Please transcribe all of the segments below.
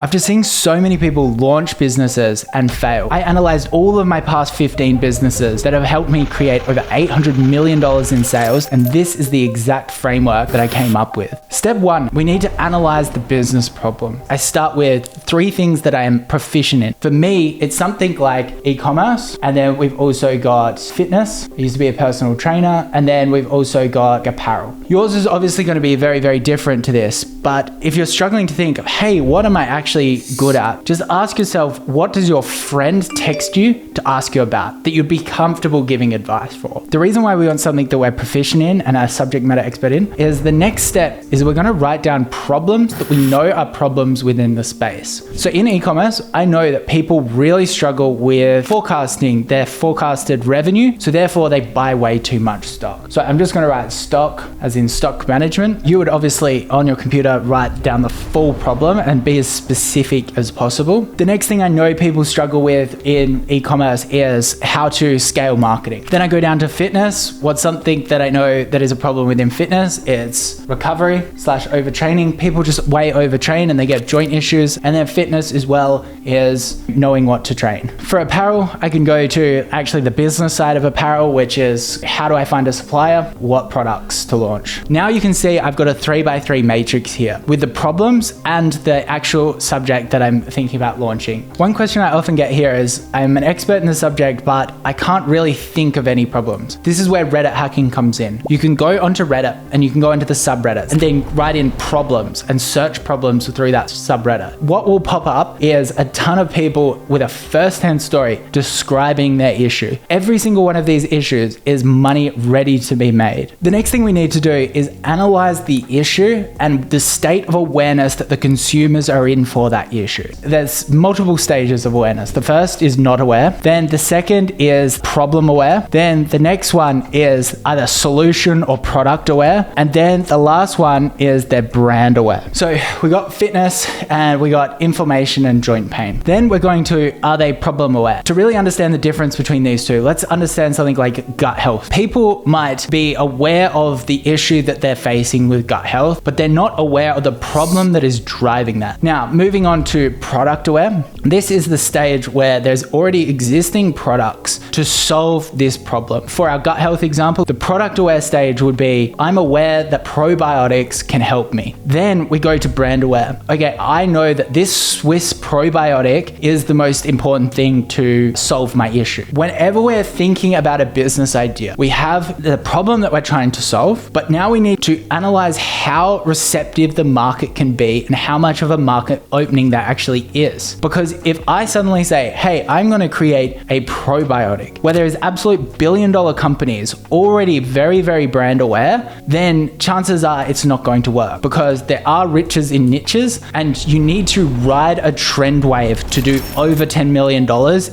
After seeing so many people launch businesses and fail, I analyzed all of my past 15 businesses that have helped me create over $800 million in sales, and this is the exact framework that I came up with. Step 1, we need to analyze the business problem. I start with 3 things that I am proficient in. For me, it's something like e-commerce, and then we've also got fitness. I used to be a personal trainer, and then we've also got apparel. Yours is obviously going to be very, very different to this, but if you're struggling to think, hey, what am I actually good at? Just ask yourself, what does your friend text you to ask you about that you'd be comfortable giving advice for? The reason why we want something that we're proficient in and a subject matter expert in is the next step is we're going to write down problems that we know are problems within the space. So in e-commerce, I know that people really struggle with forecasting their forecasted revenue. So therefore they buy way too much stock. So I'm just going to write stock as in stock management. You would obviously on your computer write down the full problem and be as specific as possible. The next thing I know people struggle with in e-commerce is how to scale marketing. Then I go down to fitness. What's something that I know that is a problem within fitness? It's recovery / overtraining. People just way overtrain and they get joint issues. And then fitness as well is knowing what to train. For apparel, I can go to actually the business side of apparel, which is how do I find a supplier? What products to launch? Now you can see I've got a 3x3 matrix here with the problems and the actual subject that I'm thinking about launching. One question I often get here is, I'm an expert in the subject, but I can't really think of any problems. This is where Reddit hacking comes in. You can go onto Reddit and you can go into the subreddits and then write in problems and search problems through that subreddit. What will pop up is a ton of people with a first-hand story describing their issue. Every single one of these issues is money ready to be made. The next thing we need to do is analyze the issue and the state of awareness that the consumers are in for that issue. There's multiple stages of awareness. The first is not aware. Then the second is problem aware. Then the next one is either solution or product aware. And then the last one is they're brand aware. So we got fitness and we got inflammation and joint pain. Then we're going to, are they problem aware? To really understand the difference between these two, let's understand something like gut health. People might be aware of the issue that they're facing with gut health, but they're not aware of the problem that is driving that. Now, moving on to product aware. This is the stage where there's already existing products to solve this problem. For our gut health example, the product aware stage would be, I'm aware that probiotics can help me. Then we go to brand aware. Okay, I know that this Swiss probiotic is the most important thing to solve my issue. Whenever we're thinking about a business idea, we have the problem that we're trying to solve, but now we need to analyze how receptive the market can be and how much of a market opening that actually is. Because if I suddenly say, hey, I'm going to create a probiotic where there is absolute billion-dollar companies already very, very brand aware, then chances are it's not going to work because there are riches in niches and you need to ride a trend wave to do over $10 million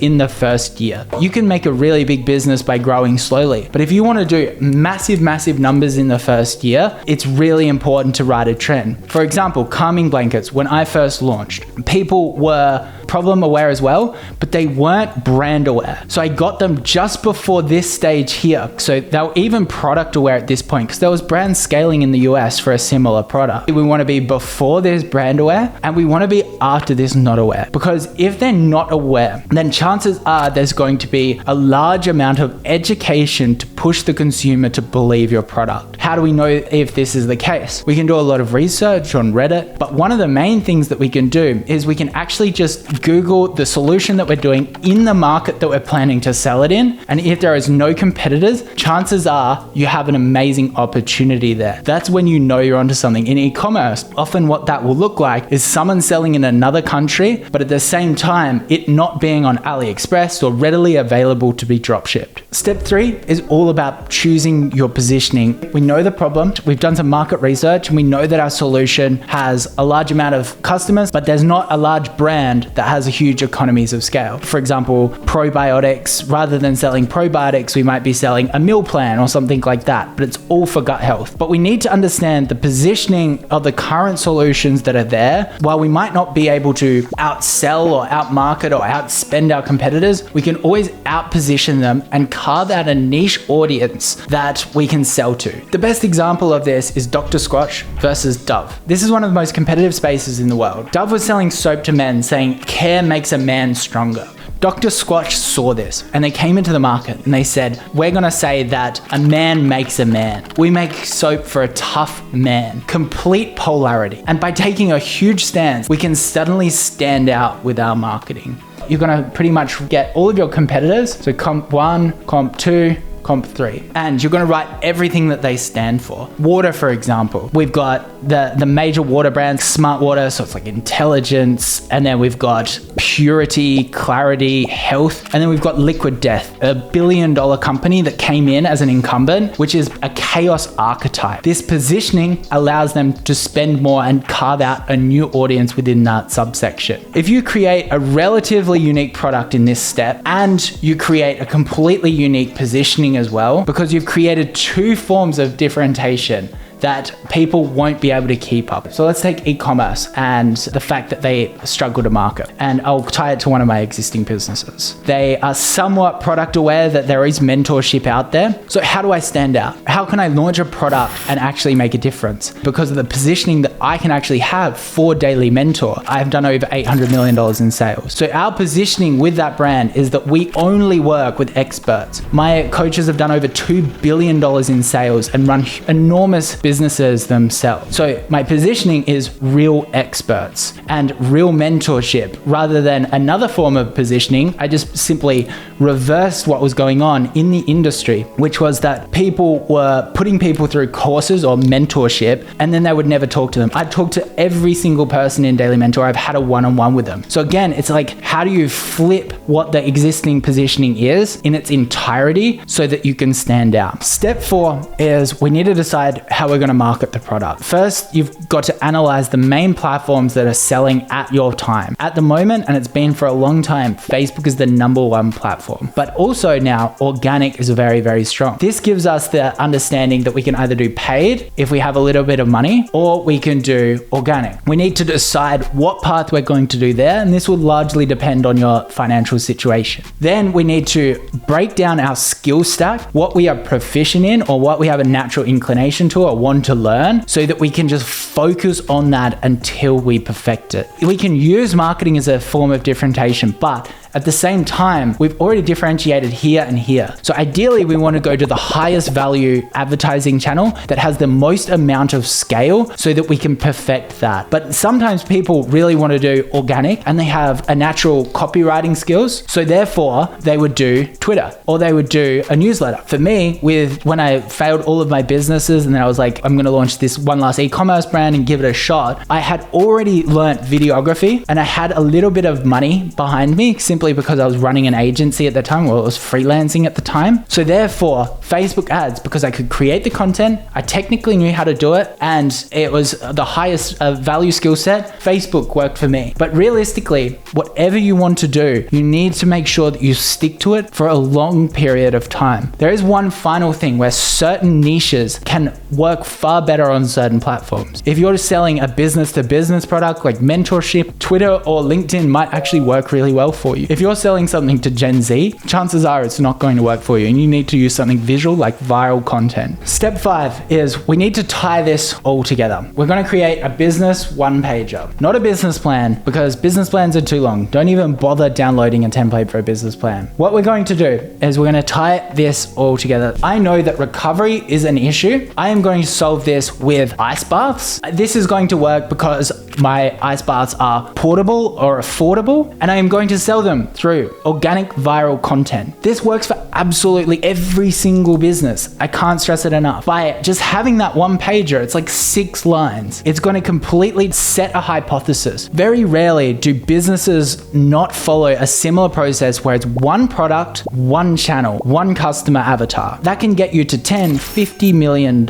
in the first year. You can make a really big business by growing slowly, but if you want to do massive, massive numbers in the first year, it's really important to ride a trend. For example, calming blankets. When I first launched, people were problem aware as well, but they weren't brand aware. So I got them just before this stage here. So they were even product aware at this point because there was brand scaling in the US for a similar product. We want to be before this brand aware and we want to be after this not aware, because if they're not aware, then chances are there's going to be a large amount of education to push the consumer to believe your product. How do we know if this is the case? We can do a lot of research on Reddit, but one of the main things that we can do is we can actually just Google the solution that we're doing in the market that we're planning to sell it in. And if there is no competitors, chances are you have an amazing opportunity there. That's when you know you're onto something. In e-commerce, often what that will look like is someone selling in another country, but at the same time, it not being on AliExpress or readily available to be drop shipped. Step 3 is all about choosing your positioning. We know the problem, we've done some market research, and we know that our solution has a large amount of customers, but there's not a large brand that has a huge economies of scale. For example, probiotics, rather than selling probiotics, we might be selling a meal plan or something like that, but it's all for gut health. But we need to understand the positioning of the current solutions that are there. While we might not be able to outsell or outmarket or outspend our competitors, we can always outposition them and carve out a niche audience that we can sell to. The best example of this is Dr. Squatch versus Dove. This is one of the most competitive spaces in the world. Dove was selling soap to men, saying care makes a man stronger. Dr. Squatch saw this and they came into the market and they said, we're gonna say that a man makes a man. We make soap for a tough man. Complete polarity. And by taking a huge stance, we can suddenly stand out with our marketing. You're gonna pretty much get all of your competitors, so comp 1, comp 2, comp 3, and you're going to write everything that they stand for. Water, for example, we've got the major water brands, Smart Water, so it's like intelligence, and then we've got purity, clarity, health, and then we've got Liquid Death, a $1 billion company that came in as an incumbent, which is a chaos archetype. This positioning allows them to spend more and carve out a new audience within that subsection. If you create a relatively unique product in this step and you create a completely unique positioning as well, because you've created two forms of differentiation that people won't be able to keep up. So let's take e-commerce and the fact that they struggle to market. And I'll tie it to one of my existing businesses. They are somewhat product aware that there is mentorship out there. So how do I stand out? How can I launch a product and actually make a difference? Because of the positioning that I can actually have for Daily Mentor, I've done over $800 million in sales. So our positioning with that brand is that we only work with experts. My coaches have done over $2 billion in sales and run enormous businesses themselves. So my positioning is real experts and real mentorship rather than another form of positioning. I just simply reversed what was going on in the industry, which was that people were putting people through courses or mentorship and then they would never talk to them. I'd talk to every single person in Daily Mentor. I've had a one-on-one with them. So again, it's like, how do you flip what the existing positioning is in its entirety so that you can stand out? Step 4 is we need to decide how we're going to market the product. First, you've got to analyze the main platforms that are selling at your time. At the moment, and it's been for a long time, Facebook is the #1 platform. But also now, organic is very, very strong. This gives us the understanding that we can either do paid if we have a little bit of money, or we can do organic. We need to decide what path we're going to do there, and this will largely depend on your financial situation. Then we need to break down our skill stack, what we are proficient in or what we have a natural inclination to or want to learn, so that we can just focus on that until we perfect it. We can use marketing as a form of differentiation, but at the same time, we've already differentiated here and here. So ideally, we want to go to the highest value advertising channel that has the most amount of scale so that we can perfect that. But sometimes people really want to do organic and they have a natural copywriting skills. So therefore, they would do Twitter or they would do a newsletter. For me, when I failed all of my businesses and then I was like, I'm going to launch this one last e-commerce brand and give it a shot, I had already learnt videography and I had a little bit of money behind me simply because I was running an agency at the time, or I was freelancing at the time. So therefore, Facebook ads, because I could create the content, I technically knew how to do it, and it was the highest value skill set, Facebook worked for me. But realistically, whatever you want to do, you need to make sure that you stick to it for a long period of time. There is one final thing where certain niches can work far better on certain platforms. If you're selling a business-to-business product like mentorship, Twitter or LinkedIn might actually work really well for you. If you're selling something to Gen Z, chances are it's not going to work for you and you need to use something visual like viral content. Step 5 is we need to tie this all together. We're going to create a business one-pager, not a business plan, because business plans are too long. Don't even bother downloading a template for a business plan. What we're going to do is we're going to tie this all together. I know that recovery is an issue. I am going to solve this with ice baths. This is going to work because my ice baths are portable or affordable, and I am going to sell them through organic viral content. This works for absolutely every single business. I can't stress it enough. By just having that one pager, it's like 6 lines. It's going to completely set a hypothesis. Very rarely do businesses not follow a similar process where it's one product, one channel, one customer avatar. That can get you to $10, $50 million.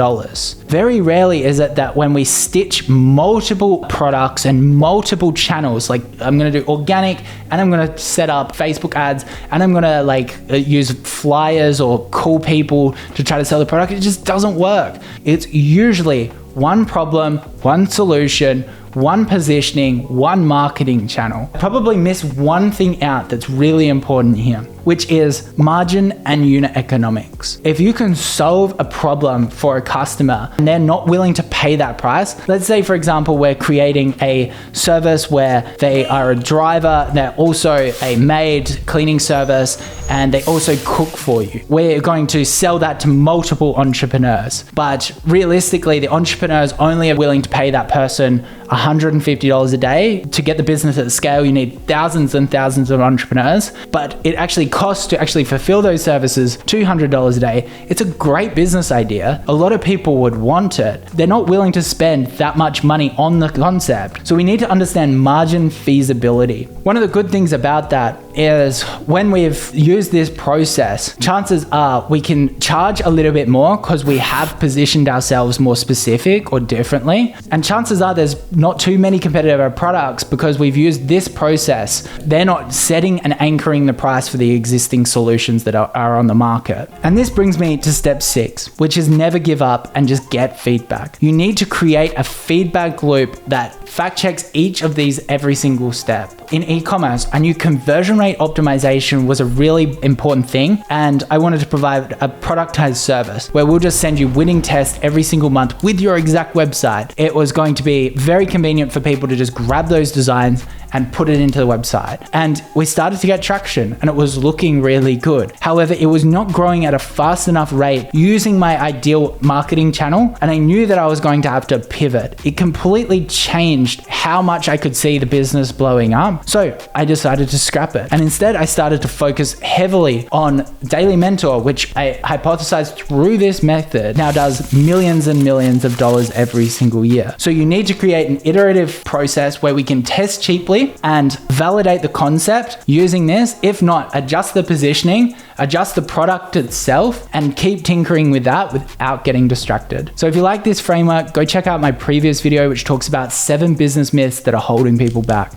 Very rarely is it that when we stitch multiple products and multiple channels, like I'm going to do organic and I'm going to set up Facebook ads and I'm going to use flyers or call people to try to sell the product, it just doesn't work. It's usually one problem, one solution, one positioning, one marketing channel. I probably miss one thing out that's really important here, which is margin and unit economics. If you can solve a problem for a customer and they're not willing to pay that price, let's say for example, we're creating a service where they are a driver, they're also a maid cleaning service, and they also cook for you. We're going to sell that to multiple entrepreneurs, but realistically, the entrepreneurs only are willing to pay that person $150 a day. To get the business at scale, you need thousands and thousands of entrepreneurs, but it actually costs to actually fulfill those services $200 a day. It's a great business idea. A lot of people would want it. They're not willing to spend that much money on the concept. So we need to understand margin feasibility. One of the good things about that is when we've used this process, chances are we can charge a little bit more because we have positioned ourselves more specific or differently. And chances are there's not too many competitive products because we've used this process. They're not setting and anchoring the price for the existing solutions that are on the market. And this brings me to step 6, which is never give up and just get feedback. You need to create a feedback loop that fact checks each of these every single step. In e-commerce, I knew conversion rate optimization was a really important thing, and I wanted to provide a productized service where we'll just send you winning tests every single month with your exact website. It was going to be very convenient for people to just grab those designs and put it into the website. And we started to get traction and it was looking really good. However, it was not growing at a fast enough rate using my ideal marketing channel, and I knew that I was going to have to pivot. It completely changed how much I could see the business blowing up. So I decided to scrap it. And instead I started to focus heavily on Daily Mentor, which I hypothesized through this method now does millions and millions of dollars every single year. So you need to create an iterative process where we can test cheaply and validate the concept using this. If not, adjust the positioning, adjust the product itself, and keep tinkering with that without getting distracted. So if you like this framework, go check out my previous video, which talks about 7 business myths that are holding people back.